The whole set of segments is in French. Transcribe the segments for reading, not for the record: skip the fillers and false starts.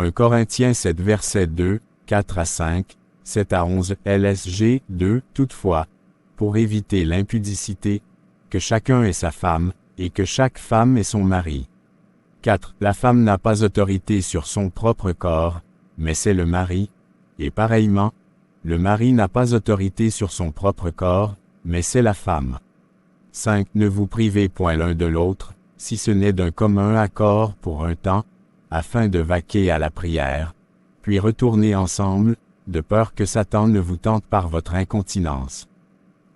1 Corinthiens 7 versets 2, 4 à 5, 7 à 11 LSG 2 Toutefois, pour éviter l'impudicité, que chacun ait sa femme, et que chaque femme ait son mari. 4. La femme n'a pas autorité sur son propre corps, mais c'est le mari, et pareillement, le mari n'a pas autorité sur son propre corps, mais c'est la femme. 5. Ne vous privez point l'un de l'autre, si ce n'est d'un commun accord pour un temps, afin de vaquer à la prière, puis retourner ensemble, de peur que Satan ne vous tente par votre incontinence.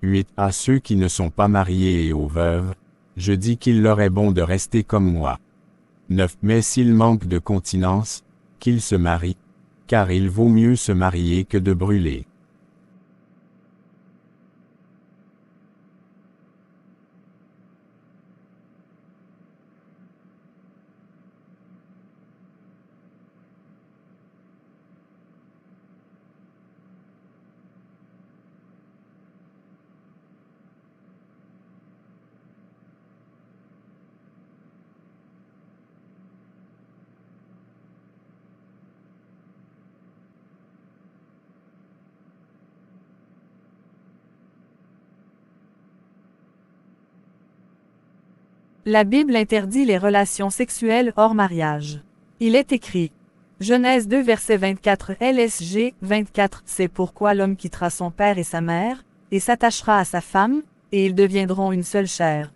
8. À ceux qui ne sont pas mariés et aux veuves, je dis qu'il leur est bon de rester comme moi. 9. Mais s'ils manquent de continence, qu'ils se marient, car il vaut mieux se marier que de brûler. La Bible interdit les relations sexuelles hors mariage. Il est écrit. Genèse 2 verset 24 LSG 24 C'est pourquoi l'homme quittera son père et sa mère, et s'attachera à sa femme, et ils deviendront une seule chair.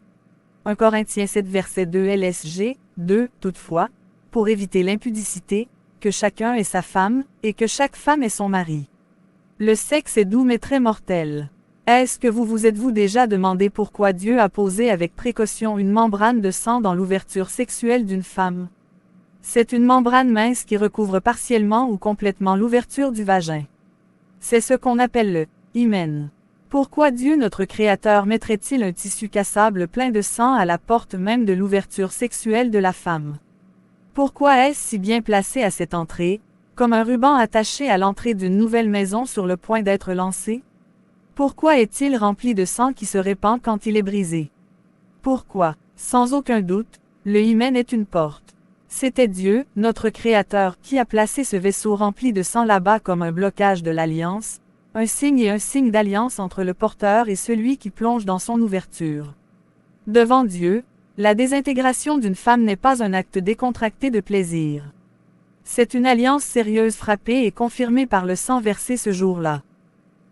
1 Corinthiens 7 verset 2 LSG 2 Toutefois, pour éviter l'impudicité, que chacun ait sa femme, et que chaque femme ait son mari. Le sexe est doux mais très mortel. Est-ce que vous êtes-vous déjà demandé pourquoi Dieu a posé avec précaution une membrane de sang dans l'ouverture sexuelle d'une femme? C'est une membrane mince qui recouvre partiellement ou complètement l'ouverture du vagin. C'est ce qu'on appelle le hymen. Pourquoi Dieu notre Créateur mettrait-il un tissu cassable plein de sang à la porte même de l'ouverture sexuelle de la femme? Pourquoi est-ce si bien placé à cette entrée, comme un ruban attaché à l'entrée d'une nouvelle maison sur le point d'être lancé? Pourquoi est-il rempli de sang qui se répand quand il est brisé? Pourquoi? Sans aucun doute, le hymen est une porte. C'était Dieu, notre Créateur, qui a placé ce vaisseau rempli de sang là-bas comme un blocage de l'alliance, un signe d'alliance entre le porteur et celui qui plonge dans son ouverture. Devant Dieu, la désintégration d'une femme n'est pas un acte décontracté de plaisir. C'est une alliance sérieuse frappée et confirmée par le sang versé ce jour-là.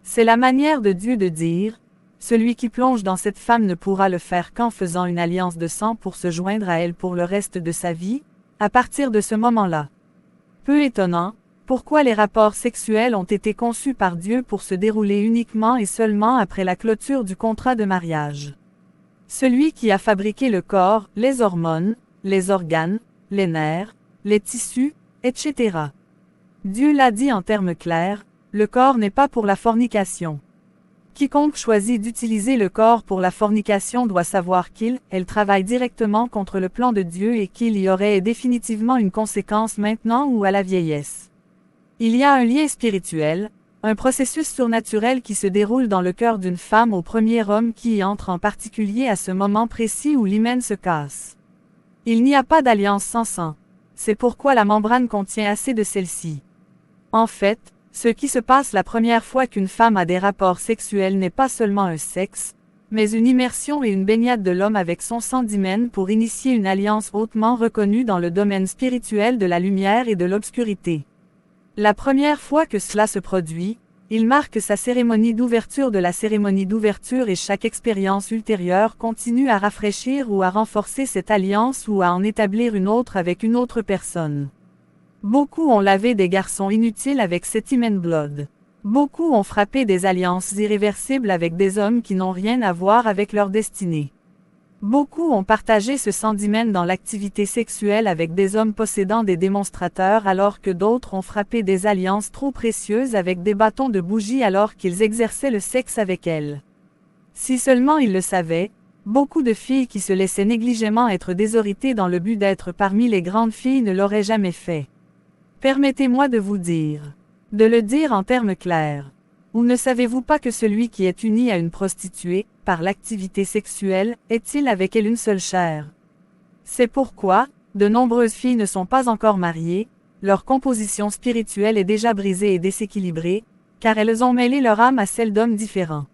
C'est la manière de Dieu de dire, celui qui plonge dans cette femme ne pourra le faire qu'en faisant une alliance de sang pour se joindre à elle pour le reste de sa vie, à partir de ce moment-là. Peu étonnant, pourquoi les rapports sexuels ont été conçus par Dieu pour se dérouler uniquement et seulement après la clôture du contrat de mariage. Celui qui a fabriqué le corps, les hormones, les organes, les nerfs, les tissus, etc. Dieu l'a dit en termes clairs, le corps n'est pas pour la fornication. Quiconque choisit d'utiliser le corps pour la fornication doit savoir elle travaille directement contre le plan de Dieu et qu'il y aurait définitivement une conséquence maintenant ou à la vieillesse. Il y a un lien spirituel, un processus surnaturel qui se déroule dans le cœur d'une femme au premier homme qui y entre en particulier à ce moment précis où l'hymen se casse. Il n'y a pas d'alliance sans sang. C'est pourquoi la membrane contient assez de celle-ci. En fait, ce qui se passe la première fois qu'une femme a des rapports sexuels n'est pas seulement un sexe, mais une immersion et une baignade de l'homme avec son sang d'hymen pour initier une alliance hautement reconnue dans le domaine spirituel de la lumière et de l'obscurité. La première fois que cela se produit, il marque sa cérémonie d'ouverture de la cérémonie d'ouverture et chaque expérience ultérieure continue à rafraîchir ou à renforcer cette alliance ou à en établir une autre avec une autre personne. Beaucoup ont lavé des garçons inutiles avec cet hymen blood. Beaucoup ont frappé des alliances irréversibles avec des hommes qui n'ont rien à voir avec leur destinée. Beaucoup ont partagé ce sang d'hymen dans l'activité sexuelle avec des hommes possédant des démonstrateurs alors que d'autres ont frappé des alliances trop précieuses avec des bâtons de bougie alors qu'ils exerçaient le sexe avec elles. Si seulement ils le savaient, beaucoup de filles qui se laissaient négligemment être déshéritées dans le but d'être parmi les grandes filles ne l'auraient jamais fait. Permettez-moi de vous dire, de le dire en termes clairs. Ou ne savez-vous pas que celui qui est uni à une prostituée, par l'activité sexuelle, est-il avec elle une seule chair? C'est pourquoi, de nombreuses filles ne sont pas encore mariées, Leur composition spirituelle est déjà brisée et déséquilibrée, car elles ont mêlé leur âme à celle d'hommes différents.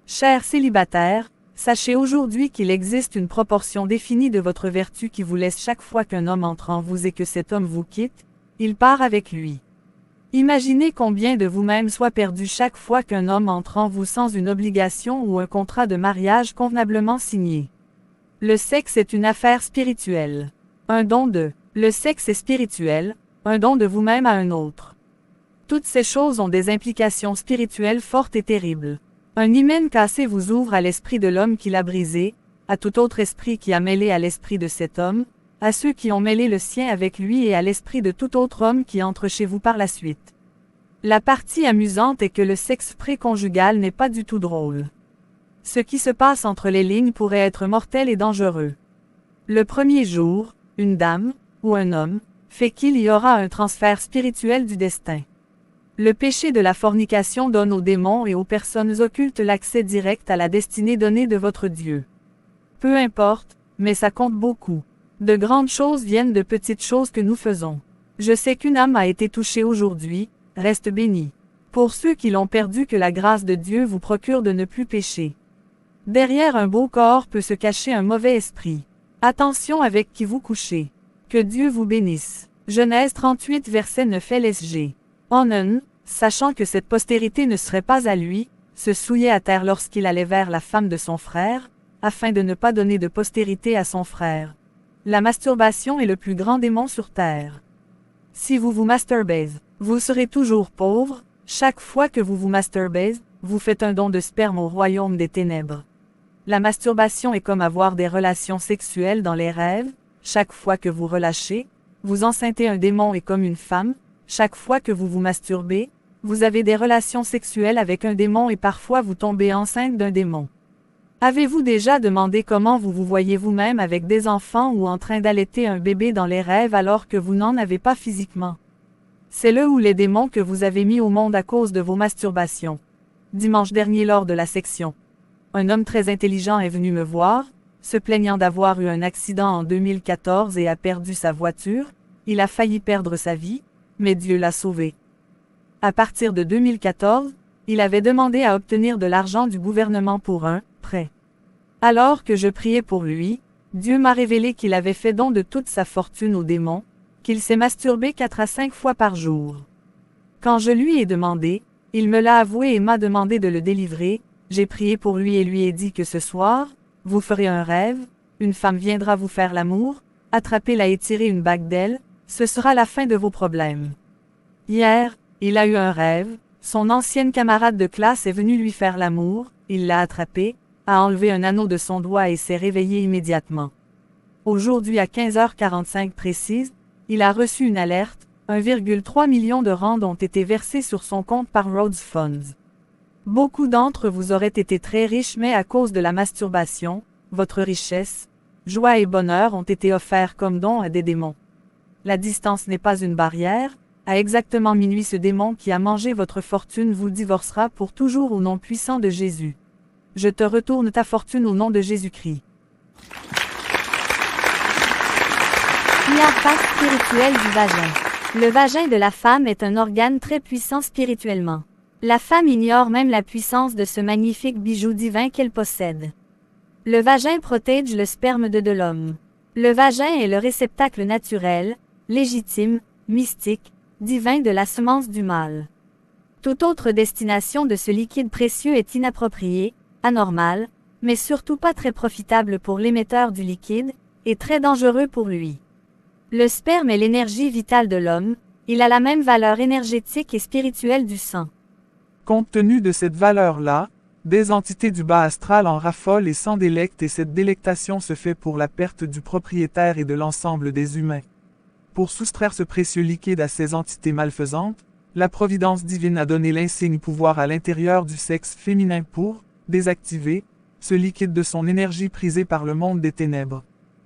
Chers célibataires, sachez aujourd'hui qu'il existe une proportion définie de votre vertu qui vous laisse chaque fois qu'un homme entre en vous et que cet homme vous quitte, il part avec lui. Imaginez combien de vous-même soit perdu chaque fois qu'un homme entre en vous sans une obligation ou un contrat de mariage convenablement signé. Le sexe est une affaire spirituelle. Un don de. Le sexe est spirituel, un don de vous-même à un autre. Toutes ces choses ont des implications spirituelles fortes et terribles. Un hymen cassé vous ouvre à l'esprit de l'homme qui l'a brisé, à tout autre esprit qui a mêlé à l'esprit de cet homme, à ceux qui ont mêlé le sien avec lui et à l'esprit de tout autre homme qui entre chez vous par la suite. La partie amusante est que le sexe préconjugal n'est pas du tout drôle. Ce qui se passe entre les lignes pourrait être mortel et dangereux. Le premier jour, une dame, ou un homme, fait qu'il y aura un transfert spirituel du destin. Le péché de la fornication donne aux démons et aux personnes occultes l'accès direct à la destinée donnée de votre Dieu. Peu importe, mais ça compte beaucoup. De grandes choses viennent de petites choses que nous faisons. Je sais qu'une âme a été touchée aujourd'hui, reste bénie. Pour ceux qui l'ont perdu, que la grâce de Dieu vous procure de ne plus pécher. Derrière un beau corps peut se cacher un mauvais esprit. Attention avec qui vous couchez. Que Dieu vous bénisse. Genèse 38 verset 9 LSG. Onan, sachant que cette postérité ne serait pas à lui, se souillait à terre lorsqu'il allait vers la femme de son frère, afin de ne pas donner de postérité à son frère. La masturbation est le plus grand démon sur terre. Si vous vous masturbez, vous serez toujours pauvre. Chaque fois que vous vous masturbez, vous faites un don de sperme au royaume des ténèbres. La masturbation est comme avoir des relations sexuelles dans les rêves. Chaque fois que vous relâchez, vous enceintez un démon et comme une femme. Chaque fois que vous vous masturbez, vous avez des relations sexuelles avec un démon et parfois vous tombez enceinte d'un démon. Avez-vous déjà demandé comment vous vous voyez vous-même avec des enfants ou en train d'allaiter un bébé dans les rêves alors que vous n'en avez pas physiquement? C'est le ou les démons que vous avez mis au monde à cause de vos masturbations. Dimanche dernier lors de la section, un homme très intelligent est venu me voir, se plaignant d'avoir eu un accident en 2014 et a perdu sa voiture. Il a failli perdre sa vie, mais Dieu l'a sauvé. À partir de 2014, il avait demandé à obtenir de l'argent du gouvernement pour un prêt. Alors que je priais pour lui, Dieu m'a révélé qu'il avait fait don de toute sa fortune aux démons, qu'il s'est masturbé 4 à 5 fois par jour. Quand je lui ai demandé, il me l'a avoué et m'a demandé de le délivrer. J'ai prié pour lui et lui ai dit que ce soir, vous ferez un rêve, une femme viendra vous faire l'amour, attrapez-la et tirez une bague d'elle, ce sera la fin de vos problèmes. Hier, il a eu un rêve, son ancienne camarade de classe est venue lui faire l'amour, il l'a attrapée, a enlevé un anneau de son doigt et s'est réveillé immédiatement. Aujourd'hui à 15h45 précise, il a reçu une alerte, 1,3 million de rands ont été versés sur son compte par Rhodes Funds. Beaucoup d'entre vous auraient été très riches mais à cause de la masturbation, votre richesse, joie et bonheur ont été offerts comme dons à des démons. La distance n'est pas une barrière. À exactement minuit, ce démon qui a mangé votre fortune vous divorcera pour toujours au nom puissant de Jésus. Je te retourne ta fortune au nom de Jésus-Christ. La face spirituelle du vagin. Le vagin de la femme est un organe très puissant spirituellement. La femme ignore même la puissance de ce magnifique bijou divin qu'elle possède. Le vagin protège le sperme de l'homme. Le vagin est le réceptacle naturel, légitime, mystique, divin de la semence du mâle. Toute autre destination de ce liquide précieux est inappropriée, anormale, mais surtout pas très profitable pour l'émetteur du liquide, et très dangereux pour lui. Le sperme est l'énergie vitale de l'homme, il a la même valeur énergétique et spirituelle du sang. Compte tenu de cette valeur-là, des entités du bas astral en raffolent et s'en délectent et cette délectation se fait pour la perte du propriétaire et de l'ensemble des humains. Pour soustraire ce précieux liquide à ces entités malfaisantes, la providence divine a donné l'insigne pouvoir à l'intérieur du sexe féminin pour désactiver ce liquide de son énergie prisée par le monde des ténèbres.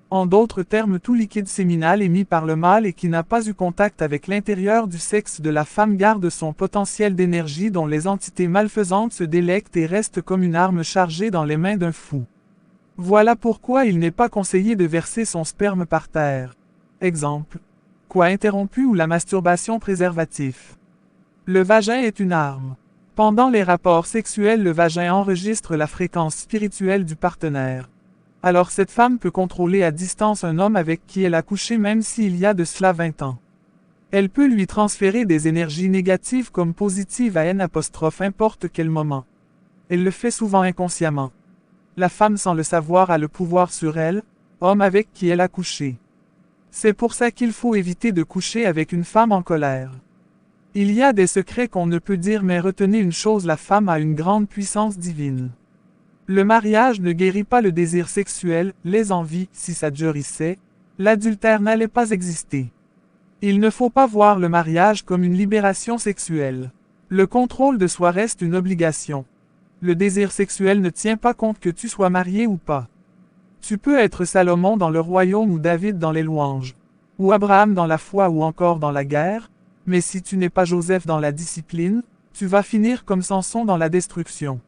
En d'autres termes, tout liquide séminal émis par le mâle et qui n'a pas eu contact avec l'intérieur du sexe de la femme garde son potentiel d'énergie dont les entités malfaisantes se délectent et reste comme une arme chargée dans les mains d'un fou. Voilà pourquoi il n'est pas conseillé de verser son sperme par terre. Exemple. quoi interrompu ou la masturbation préservatif. Le vagin est une arme. Pendant les rapports sexuels, le vagin enregistre la fréquence spirituelle du partenaire. Alors cette femme peut contrôler à distance un homme avec qui elle a couché même s'il y a de cela 20 ans. Elle peut lui transférer des énergies négatives comme positives à n'importe quel moment. Elle le fait souvent inconsciemment. La femme sans le savoir a le pouvoir sur elle, homme avec qui elle a couché. C'est pour ça qu'il faut éviter de coucher avec une femme en colère. Il y a des secrets qu'on ne peut dire, mais retenez une chose, la femme a une grande puissance divine. Le mariage ne guérit pas le désir sexuel, les envies, si ça guérissait, l'adultère n'allait pas exister. Il ne faut pas voir le mariage comme une libération sexuelle. Le contrôle de soi reste une obligation. Le désir sexuel ne tient pas compte que tu sois marié ou pas. Tu peux être Salomon dans le royaume ou David dans les louanges, ou Abraham dans la foi ou encore dans la guerre, mais si tu n'es pas Joseph dans la discipline, tu vas finir comme Samson dans la destruction.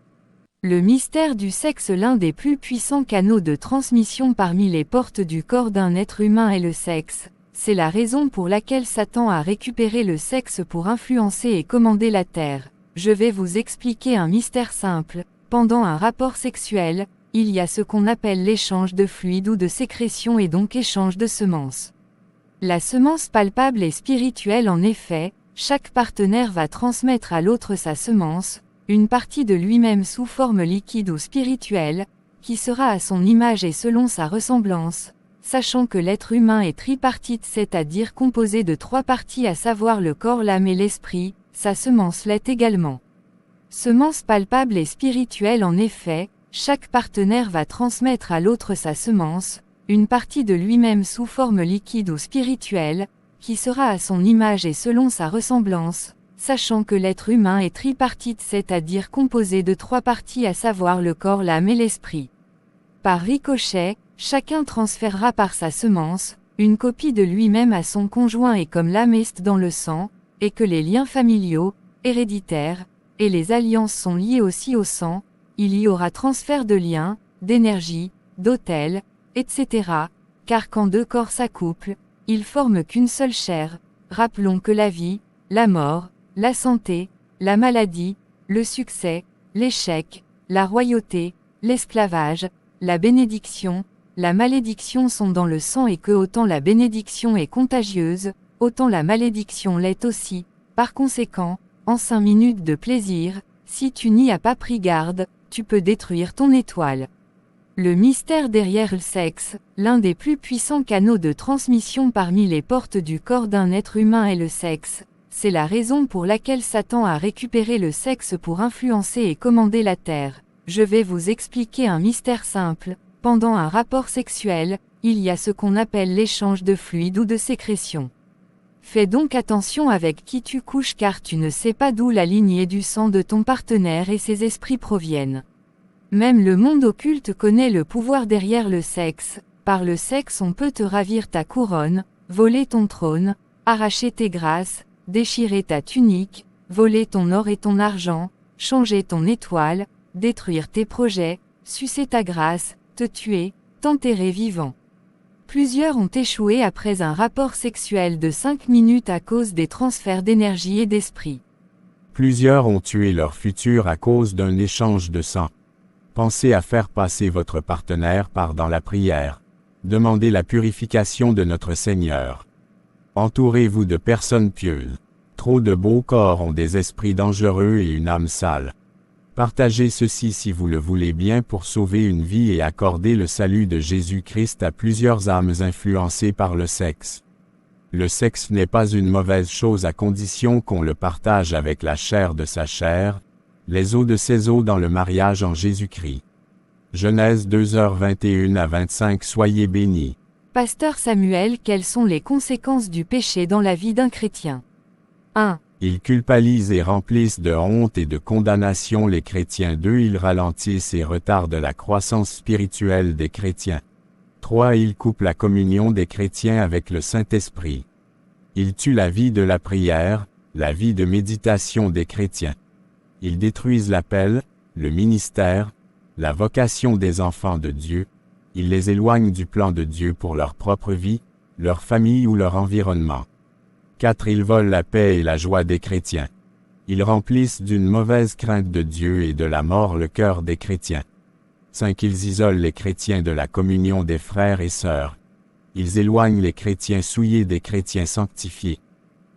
Le mystère du sexe. L'un des plus puissants canaux de transmission parmi les portes du corps d'un être humain est le sexe. C'est la raison pour laquelle Satan a récupéré le sexe pour influencer et commander la terre. Je vais vous expliquer un mystère simple. Pendant un rapport sexuel, il y a ce qu'on appelle l'échange de fluide ou de sécrétion et donc échange de semences. La semence palpable est spirituelle en effet, chaque partenaire va transmettre à l'autre sa semence, une partie de lui-même sous forme liquide ou spirituelle, qui sera à son image et selon sa ressemblance, sachant que l'être humain est tripartite, c'est-à-dire composé de 3 parties, à savoir le corps, l'âme et l'esprit, sa semence l'est également. Semence palpable et spirituelle en effet, chaque partenaire va transmettre à l'autre sa semence, une partie de lui-même sous forme liquide ou spirituelle, qui sera à son image et selon sa ressemblance, sachant que l'être humain est tripartite, c'est-à-dire composé de 3 parties, à savoir le corps, l'âme et l'esprit. Par ricochet, chacun transférera par sa semence, une copie de lui-même à son conjoint, et comme l'âme est dans le sang, et que les liens familiaux, héréditaires, et les alliances sont liées aussi au sang, il y aura transfert de liens, d'énergie, d'autel, etc., car quand 2 corps s'accouplent, ils forment qu'une seule chair. Rappelons que la vie, la mort, la santé, la maladie, le succès, l'échec, la royauté, l'esclavage, la bénédiction, la malédiction sont dans le sang, et que autant la bénédiction est contagieuse, autant la malédiction l'est aussi. Par conséquent, en 5 minutes de plaisir, si tu n'y as pas pris garde, tu peux détruire ton étoile. Le mystère derrière le sexe, l'un des plus puissants canaux de transmission parmi les portes du corps d'un être humain est le sexe. C'est la raison pour laquelle Satan a récupéré le sexe pour influencer et commander la terre. Je vais vous expliquer un mystère simple. Pendant un rapport sexuel, il y a ce qu'on appelle l'échange de fluide ou de sécrétion. Fais donc attention avec qui tu couches, car tu ne sais pas d'où la lignée du sang de ton partenaire et ses esprits proviennent. Même le monde occulte connaît le pouvoir derrière le sexe. Par le sexe on peut te ravir ta couronne, voler ton trône, arracher tes grâces, déchirer ta tunique, voler ton or et ton argent, changer ton étoile, détruire tes projets, sucer ta grâce, te tuer, t'enterrer vivant. Plusieurs ont échoué après un rapport sexuel de 5 minutes à cause des transferts d'énergie et d'esprit. Plusieurs ont tué leur futur à cause d'un échange de sang. Pensez à faire passer votre partenaire par dans la prière. Demandez la purification de notre Seigneur. Entourez-vous de personnes pieuses. Trop de beaux corps ont des esprits dangereux et une âme sale. Partagez ceci si vous le voulez bien pour sauver une vie et accorder le salut de Jésus-Christ à plusieurs âmes influencées par le sexe. Le sexe n'est pas une mauvaise chose à condition qu'on le partage avec la chair de sa chair, les os de ses os dans le mariage en Jésus-Christ. Genèse 2h21 à 25. Soyez bénis. Pasteur Samuel, quelles sont les conséquences du péché dans la vie d'un chrétien? 1. Ils culpabilisent et remplissent de honte et de condamnation les chrétiens. 2. Ils ralentissent et retardent la croissance spirituelle des chrétiens. 3. Ils coupent la communion des chrétiens avec le Saint-Esprit. Ils tuent la vie de la prière, la vie de méditation des chrétiens. Ils détruisent l'appel, le ministère, la vocation des enfants de Dieu. Ils les éloignent du plan de Dieu pour leur propre vie, leur famille ou leur environnement. 4. Ils volent la paix et la joie des chrétiens. Ils remplissent d'une mauvaise crainte de Dieu et de la mort le cœur des chrétiens. 5. Ils isolent les chrétiens de la communion des frères et sœurs. Ils éloignent les chrétiens souillés des chrétiens sanctifiés.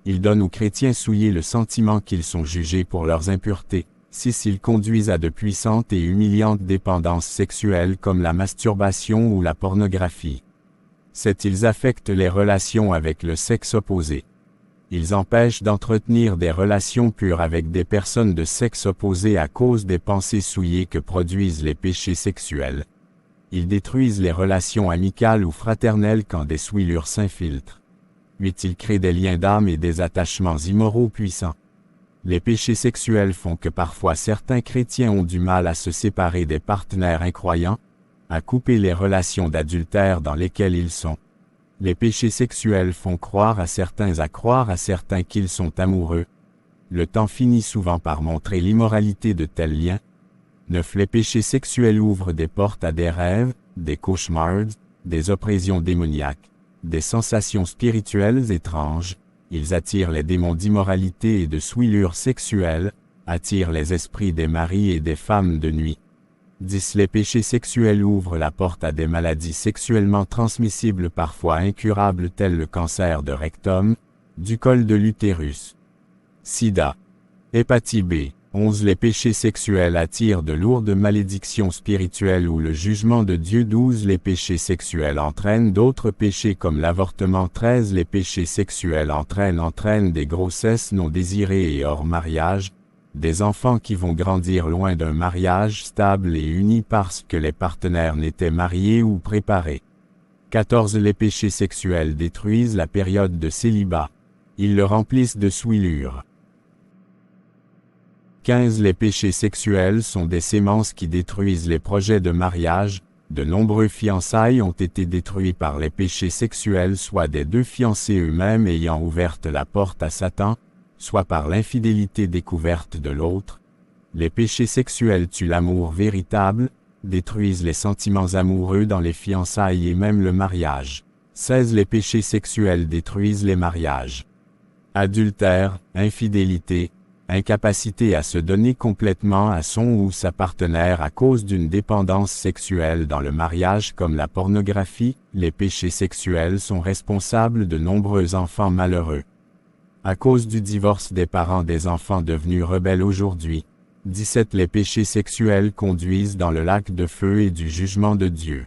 Ils donnent aux chrétiens souillés le sentiment qu'ils sont jugés pour leurs impuretés. 6. Ils conduisent à de puissantes et humiliantes dépendances sexuelles comme la masturbation ou la pornographie. 7. Ils affectent les relations avec le sexe opposé. Ils empêchent d'entretenir des relations pures avec des personnes de sexe opposé à cause des pensées souillées que produisent les péchés sexuels. Ils détruisent les relations amicales ou fraternelles quand des souillures s'infiltrent. 8. Ils créent des liens d'âme et des attachements immoraux puissants. Les péchés sexuels font que parfois certains chrétiens ont du mal à se séparer des partenaires incroyants, à couper les relations d'adultère dans lesquelles ils sont. Les péchés sexuels font croire à certains qu'ils sont amoureux. Le temps finit souvent par montrer l'immoralité de tels liens. 9. Les péchés sexuels ouvrent des portes à des rêves, des cauchemars, des oppressions démoniaques, des sensations spirituelles étranges. Ils attirent les démons d'immoralité et de souillure sexuelle, attirent les esprits des maris et des femmes de nuit. 10. Les péchés sexuels ouvrent la porte à des maladies sexuellement transmissibles parfois incurables telles le cancer de rectum, du col de l'utérus, sida, hépatite B. 11. Les péchés sexuels attirent de lourdes malédictions spirituelles ou le jugement de Dieu. 12. Les péchés sexuels entraînent d'autres péchés comme l'avortement. 13. Les péchés sexuels entraînent des grossesses non désirées et hors mariage, des enfants qui vont grandir loin d'un mariage stable et uni parce que les partenaires n'étaient mariés ou préparés. 14. Les péchés sexuels détruisent la période de célibat. Ils le remplissent de souillure. 15. Les péchés sexuels sont des sémences qui détruisent les projets de mariage. De nombreux fiançailles ont été détruits par les péchés sexuels, soit des deux fiancés eux-mêmes ayant ouvert la porte à Satan, soit par l'infidélité découverte de l'autre. Les péchés sexuels tuent l'amour véritable, détruisent les sentiments amoureux dans les fiançailles et même le mariage. 16. Les péchés sexuels détruisent les mariages. Adultère, infidélité, incapacité à se donner complètement à son ou sa partenaire à cause d'une dépendance sexuelle dans le mariage comme la pornographie. Les péchés sexuels sont responsables de nombreux enfants malheureux. À cause du divorce des parents des enfants devenus rebelles aujourd'hui. 17. Les péchés sexuels conduisent dans le lac de feu et du jugement de Dieu.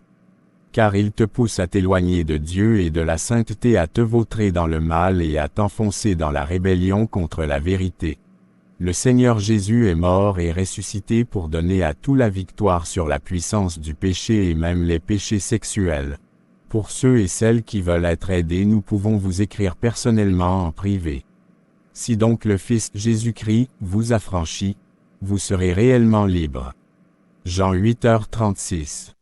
Car ils te poussent à t'éloigner de Dieu et de la sainteté, à te vautrer dans le mal et à t'enfoncer dans la rébellion contre la vérité. Le Seigneur Jésus est mort et ressuscité pour donner à tout la victoire sur la puissance du péché et même les péchés sexuels. Pour ceux et celles qui veulent être aidés, nous pouvons vous écrire personnellement en privé. Si donc le Fils Jésus-Christ vous affranchit, vous serez réellement libre. Jean 8h36.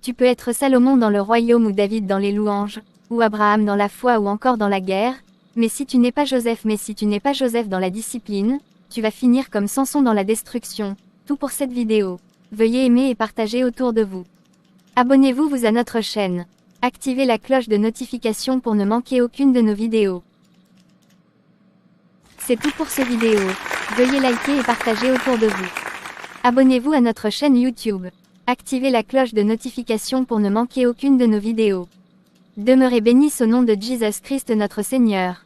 Tu peux être Salomon dans le royaume ou David dans les louanges, ou Abraham dans la foi ou encore dans la guerre, mais si tu n'es pas Joseph dans la discipline, tu vas finir comme Samson dans la destruction. Tout pour cette vidéo. Veuillez aimer et partager autour de vous. Abonnez-vous à notre chaîne. Activez la cloche de notification pour ne manquer aucune de nos vidéos. C'est tout pour cette vidéo. Veuillez liker et partager autour de vous. Abonnez-vous à notre chaîne YouTube. Activez la cloche de notification pour ne manquer aucune de nos vidéos. Demeurez bénis au nom de Jésus Christ notre Seigneur.